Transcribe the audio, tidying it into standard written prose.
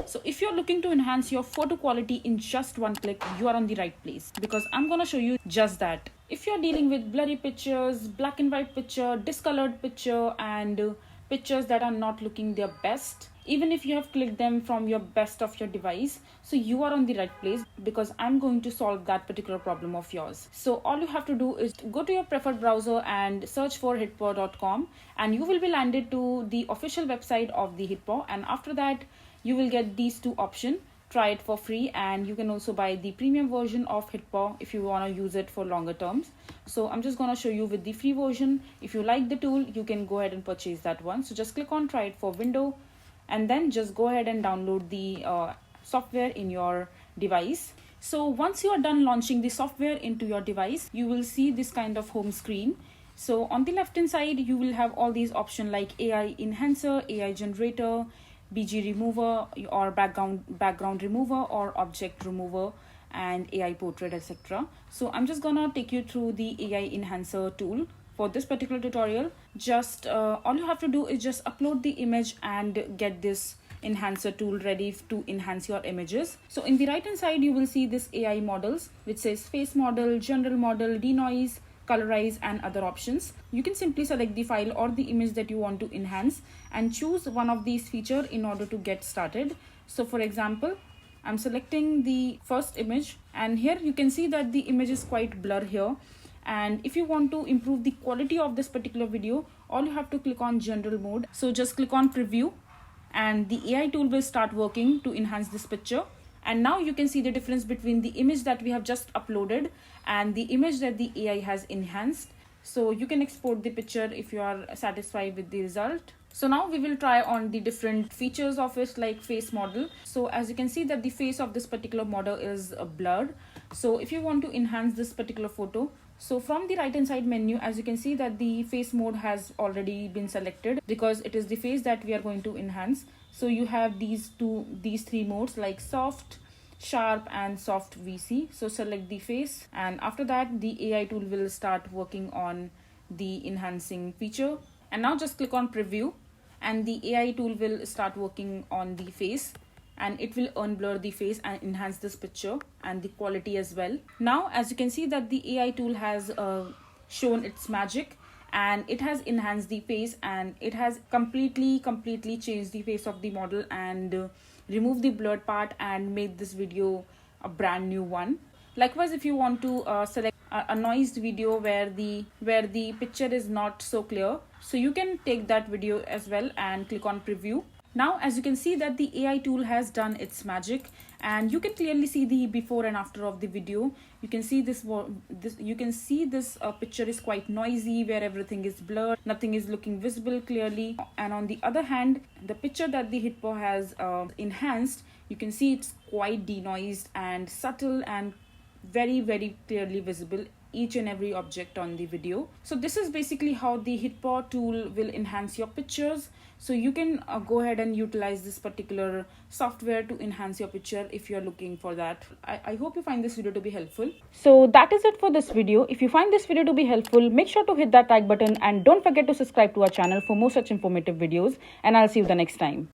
So if you're looking to enhance your photo quality in just one click, you are on the right place, because I'm gonna show you just that. If you're dealing with blurry pictures, black and white picture, discolored picture, and pictures that are not looking their best, even if you have clicked them from your best of your device, so you are on the right place, because I'm going to solve that particular problem of yours. So all you have to do is go to your preferred browser and search for hitpaw.com, and you will be landed to the official website of the Hitpaw. And after that, you will get these two options. Try it for free, and you can also buy the premium version of Hitpaw if you want to use it for longer terms. So I'm just going to show you with the free version. If you like the tool, you can go ahead and purchase that one. So just click on try it for window, and then just go ahead and download the software in your device. So once you are done launching the software into your device, you will see this kind of home screen. So on the left hand side, you will have all these options like AI enhancer, AI generator, BG remover, or background remover, or object remover, and AI portrait, etc. So I'm just gonna take you through the AI enhancer tool. For this particular tutorial, just all you have to do is just upload the image and get this enhancer tool ready to enhance your images. So in the right hand side, you will see this AI models, which says face model, general model, denoise, colorize, and other options. You can simply select the file or the image that you want to enhance and choose one of these features in order to get started. So for example, I'm selecting the first image, and here you can see that the image is quite blurred here. And if you want to improve the quality of this particular video, all you have to click on general mode. So just click on preview, and the AI tool will start working to enhance this picture. And now you can see the difference between the image that we have just uploaded and the image that the AI has enhanced. So you can export the picture if you are satisfied with the result. So now we will try on the different features of it, like face model. So as you can see that the face of this particular model is blurred. So if you want to enhance this particular photo, so from the right hand side menu, as you can see that the face mode has already been selected, because it is the face that we are going to enhance. So you have these three modes like soft, sharp, and soft VC. So select the face, and after that the AI tool will start working on the enhancing feature. And now just click on preview, and the AI tool will start working on the face, and it will unblur the face and enhance this picture and the quality as well. Now as you can see that the AI tool has shown its magic, and it has enhanced the face, and it has completely changed the face of the model, and removed the blurred part and made this video a brand new one. Likewise, if you want to select a noised video where the picture is not so clear, so you can take that video as well and click on preview. Now as you can see that the AI tool has done its magic, and you can clearly see the before and after of the video. You can see this picture is quite noisy, where everything is blurred, nothing is looking visible clearly. And on the other hand, the picture that the Hitpaw has enhanced, you can see it's quite denoised and subtle and very clearly visible each and every object on the video. So this is basically how the Hitpaw tool will enhance your pictures. So you can go ahead and utilize this particular software to enhance your picture if you're looking for that. I hope you find this video to be helpful. So that is it for this video. If you find this video to be helpful, make sure to hit that like button, and don't forget to subscribe to our channel for more such informative videos, and I'll see you the next time.